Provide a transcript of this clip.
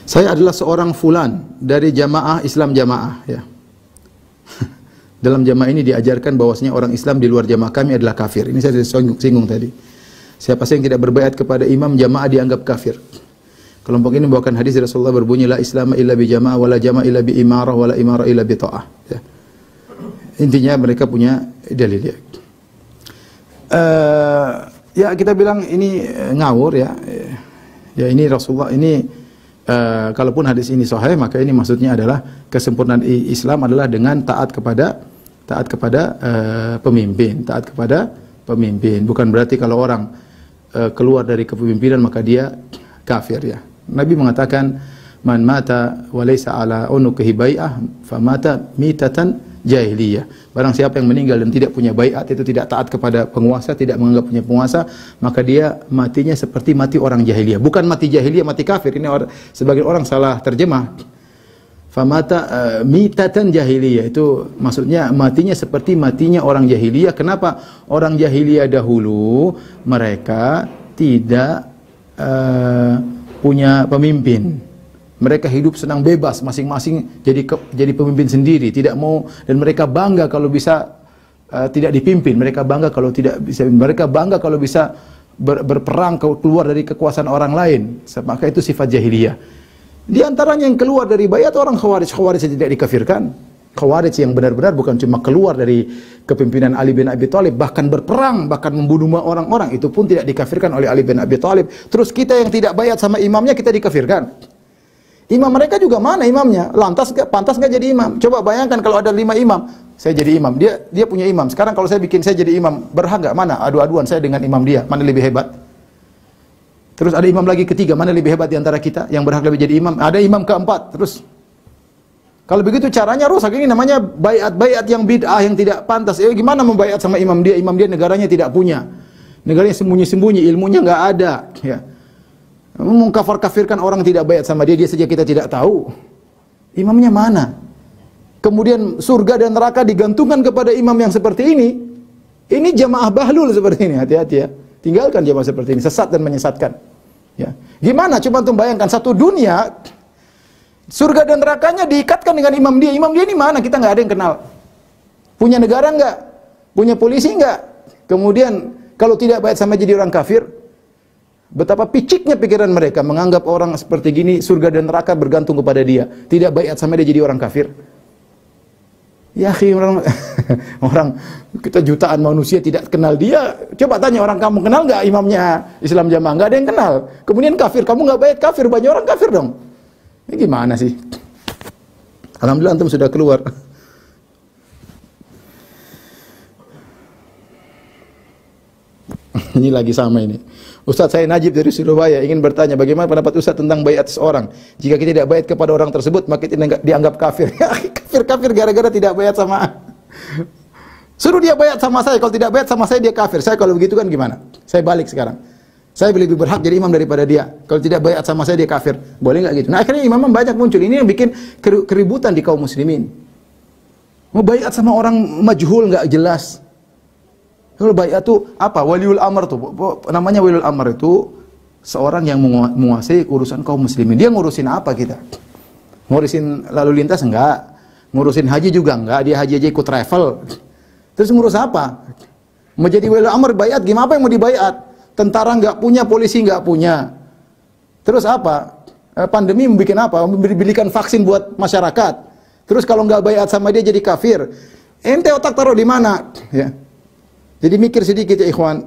Saya adalah seorang fulan dari jamaah Islam jamaah, ya. Dalam jamaah ini diajarkan bahwasanya orang Islam di luar jamaah kami adalah kafir. Ini saya singgung tadi. Siapa saja yang tidak berbaiat kepada imam jamaah dianggap kafir. Kelompok ini membawakan hadis Rasulullah berbunyi la Islam illa bi jamaah wala jamaah illa bi imarah wala imarah illa bi ta'ah. Ya. Intinya mereka punya dalil, ya. Ya kita bilang ini ngawur, ya. Ya ini Rasulullah ini kalaupun hadis ini sahih, maka ini maksudnya adalah kesempurnaan Islam adalah dengan taat kepada pemimpin, taat kepada pemimpin. Bukan berarti kalau orang keluar dari kepemimpinan maka dia kafir, ya. Nabi mengatakan man mata wa laysa ala unuqihi bai'ah famata mitatan jahiliyah. Barang siapa yang meninggal dan tidak punya baiat, itu tidak taat kepada penguasa, tidak menganggap punya penguasa, maka dia matinya seperti mati orang jahiliyah. Bukan mati jahiliyah, mati kafir. Ini sebagian orang salah terjemah. Famata mitatan jahiliyah, itu maksudnya matinya seperti matinya orang jahiliyah. Kenapa? Orang jahiliyah dahulu mereka tidak punya pemimpin. Mereka hidup senang bebas, masing-masing jadi pemimpin sendiri, tidak mau, dan mereka bangga kalau bisa tidak dipimpin. Mereka bangga kalau tidak bisa. Mereka bangga kalau bisa berperang keluar dari kekuasaan orang lain. Maka itu sifat jahiliyah. Di antaranya yang keluar dari baiat orang Khawarij. Khawarij yang tidak dikafirkan. Khawarij yang benar-benar bukan cuma keluar dari kepimpinan Ali bin Abi Thalib, bahkan berperang, bahkan membunuh orang-orang, itu pun tidak dikafirkan oleh Ali bin Abi Thalib. Terus kita yang tidak baiat sama imamnya kita dikafirkan. Imam mereka juga mana imamnya? Lantas pantas nggak jadi imam? Coba bayangkan kalau ada 5 imam, saya jadi imam, dia punya imam. Sekarang kalau saya jadi imam, berhak nggak? Mana adu-aduan saya dengan imam dia, mana lebih hebat? Terus ada imam lagi ketiga, mana lebih hebat di antara kita yang berhak lebih jadi imam? Ada imam keempat. Terus kalau begitu caranya rusak. Ini namanya baiat yang bid'ah, yang tidak pantas. Gimana membaiat sama imam dia? Imam dia negaranya tidak punya, negaranya sembunyi-sembunyi, ilmunya nggak ada, ya. Mengkafir-kafirkan orang tidak baiat sama dia saja kita tidak tahu. Imamnya mana? Kemudian surga dan neraka digantungkan kepada imam yang seperti ini. Ini jamaah bahlul seperti ini, hati-hati, ya. Tinggalkan jamaah seperti ini, sesat dan menyesatkan. Ya. Gimana? Coba untuk bayangkan satu dunia, surga dan nerakanya diikatkan dengan imam dia. Imam dia ini mana? Kita nggak ada yang kenal. Punya negara nggak? Punya polisi nggak? Kemudian kalau tidak baiat sama jadi orang kafir. Betapa piciknya pikiran mereka menganggap orang seperti gini surga dan neraka bergantung kepada dia. Tidak baiat sama dia jadi orang kafir. Ya akhi, orang kita jutaan manusia tidak kenal dia. Coba tanya orang, kamu kenal nggak imamnya Islam jamaah? Nggak ada yang kenal. Kemudian kafir, kamu nggak baiat kafir, banyak orang kafir dong. Ini gimana sih? Alhamdulillah antum sudah keluar. Ini lagi sama ini. Ustaz, saya Najib dari Surabaya ingin bertanya bagaimana pendapat Ustaz tentang baiat seseorang. Jika kita tidak baiat kepada orang tersebut maka kita dianggap kafir. Kafir gara-gara tidak baiat sama. Suruh dia baiat sama saya, kalau tidak baiat sama saya dia kafir. Saya kalau begitu kan gimana? Saya balik sekarang. Saya lebih berhak jadi imam daripada dia. Kalau tidak baiat sama saya dia kafir. Boleh nggak gitu? Nah akhirnya imam banyak muncul. Ini yang bikin keributan di kaum muslimin. Mau baiat sama orang majhul nggak jelas. Kalau baiat itu apa? Waliul amr tuh. Namanya waliul amr itu seorang yang menguasai urusan kaum muslimin. Dia ngurusin apa kita? Ngurusin lalu lintas enggak? Ngurusin haji juga enggak? Dia haji aja ikut travel. Terus ngurus apa? Mau jadi waliul amr baiat gimana? Apa yang mau dibaiat? Tentara enggak punya, polisi enggak punya. Terus apa? Pandemi membuat apa? Memberikan vaksin buat masyarakat. Terus kalau enggak baiat sama dia jadi kafir. Ente otak taruh di mana? Ya. Jadi mikir sedikit ya ikhwan.